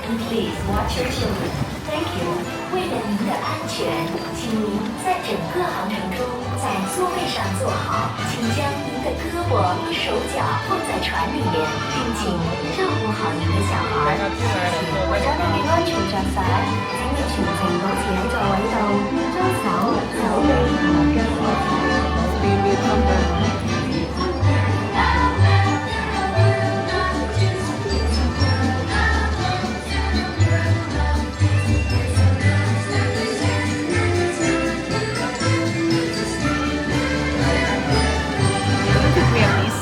and please watch your children. Thank you. 为了您的安全，请您在整个航程中在座位上坐好，请将您的胳膊和手脚放在船里面，并请照顾好您的小孩。為咗你嘅安全着想，請你全程保持喺座位度，將手、手臂同埋腳放開。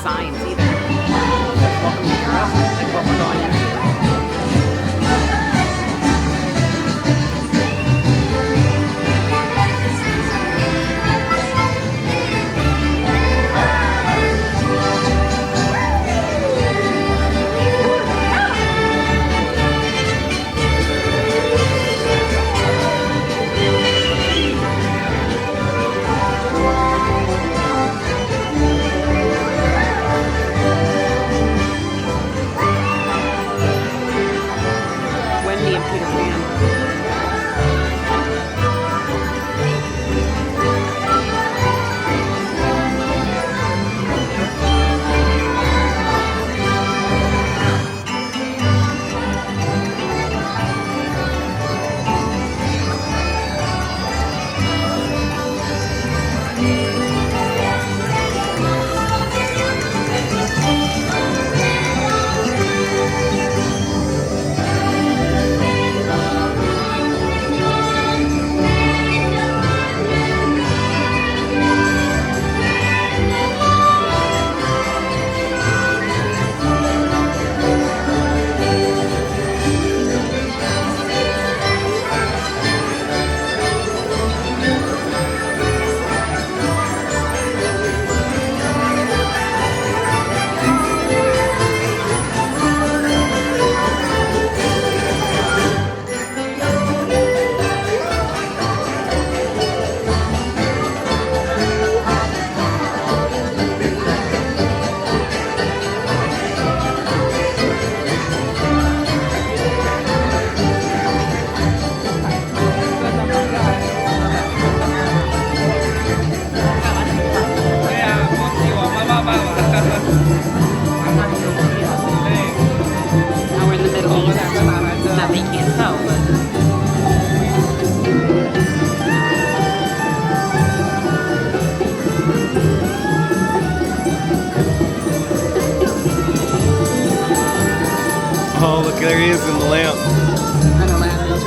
Signs either. That's welcome to Europe, like what we're going to. Oh, look, there he is in the lamp. And a lamp is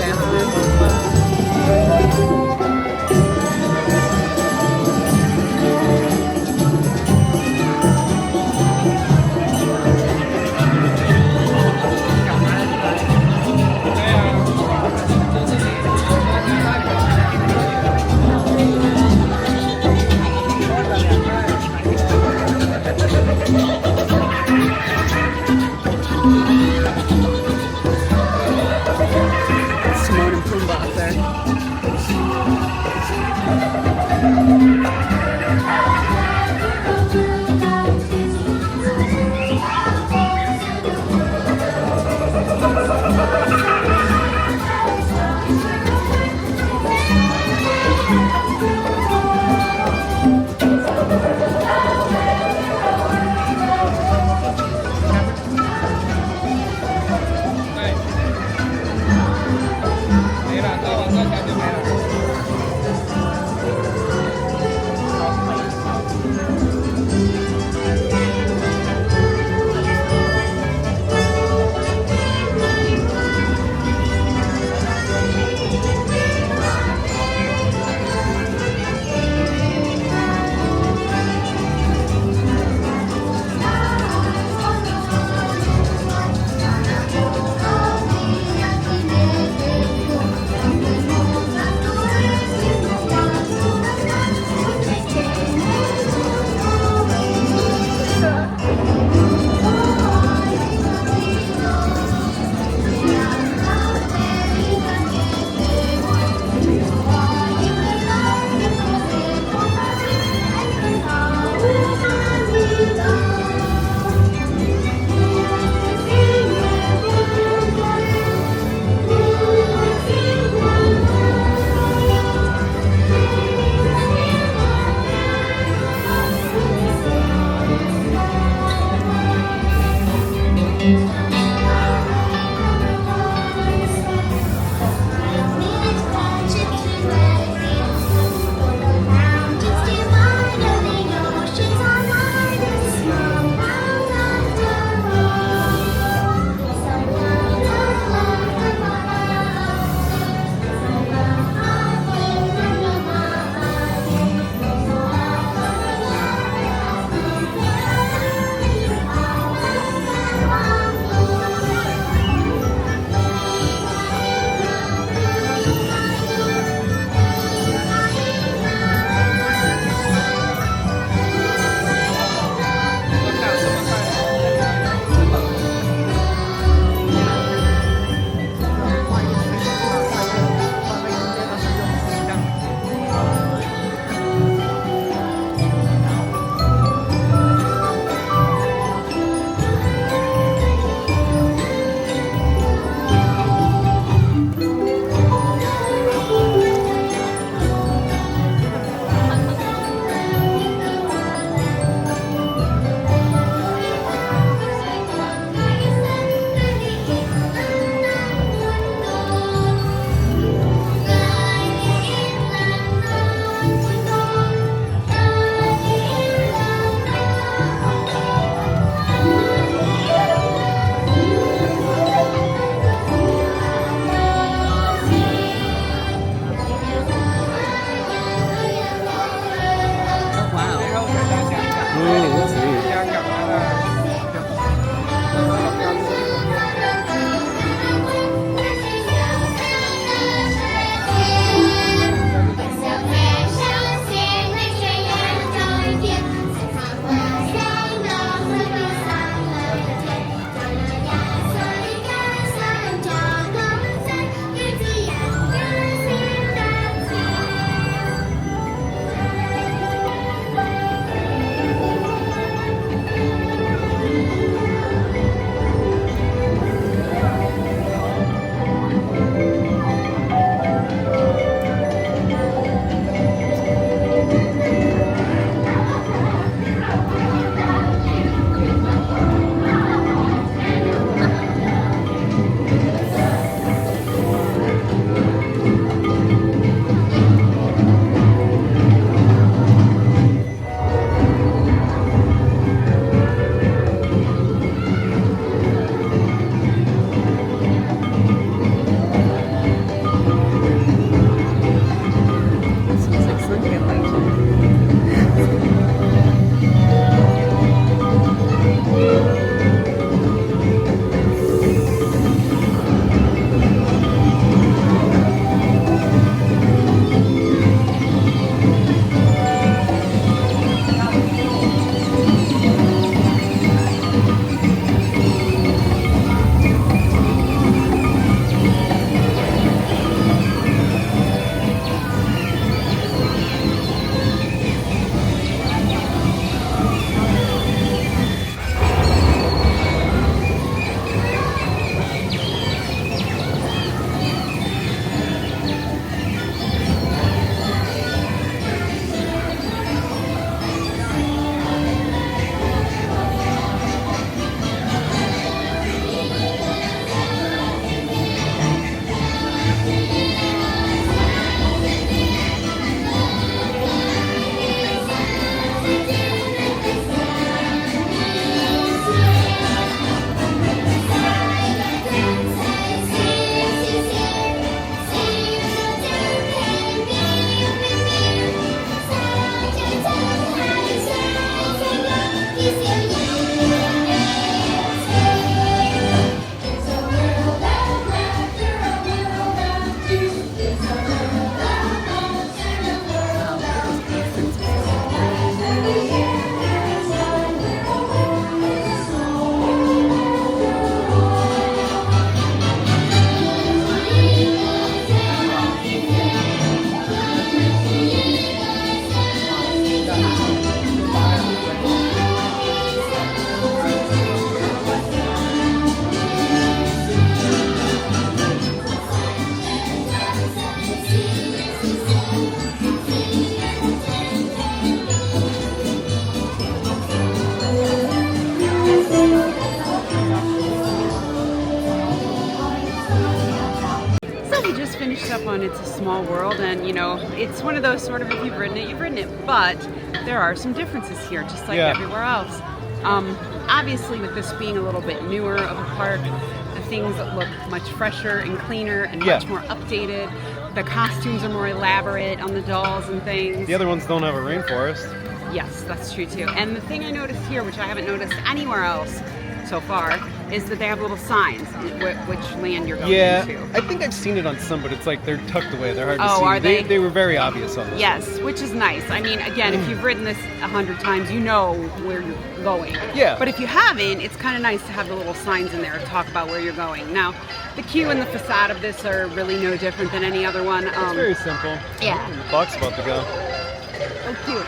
Simone and Pumbaa up there. we just finished up on It's a Small World, and you know, it's one of those sort of, if you've ridden it, you've ridden it, but there are some differences here, just like everywhere else. Obviously, with this being a little bit newer of a park, the things look much fresher and cleaner and much more updated. The costumes are more elaborate on the dolls and things. The other ones don't have a rainforest. Yes, that's true too. And the thing I noticed here, which I haven't noticed anywhere else so far, is that they have little signs which land you're going into. I think I've seen it on some, but it's like they're tucked away. They're hard to see. Are they? They were very obvious on this. Yes, which is nice. I mean, again, if you've ridden this 100 times, you know where you're going. Yeah. But if you haven't, it's kind of nice to have the little signs in there to talk about where you're going. Now, the queue and the facade of this are really no different than any other one. It's very simple. Yeah. The clock's about to go. Oh, cute.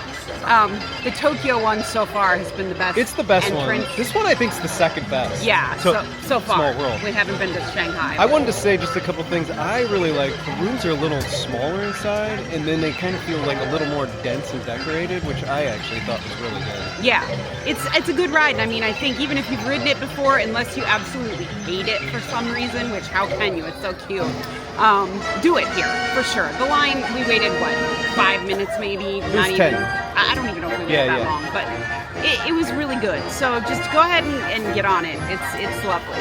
The Tokyo one so far has been the best. It's the best entrance. one. This one I think is the second best. Yeah, so far. Small World. We haven't been to Shanghai. I wanted to say just a couple things. I really like the rooms are a little smaller inside, and then they kind of feel like a little more dense and decorated, which I actually thought was really good. Yeah, it's a good ride. And I mean, I think even if you've ridden it before, unless you absolutely hate it for some reason, which how can you? It's so cute. Do it here for sure. The line we waited 5 minutes maybe, not even. 10. I don't even know if we waited that long, but it was really good. So just go ahead and get on it. It's lovely.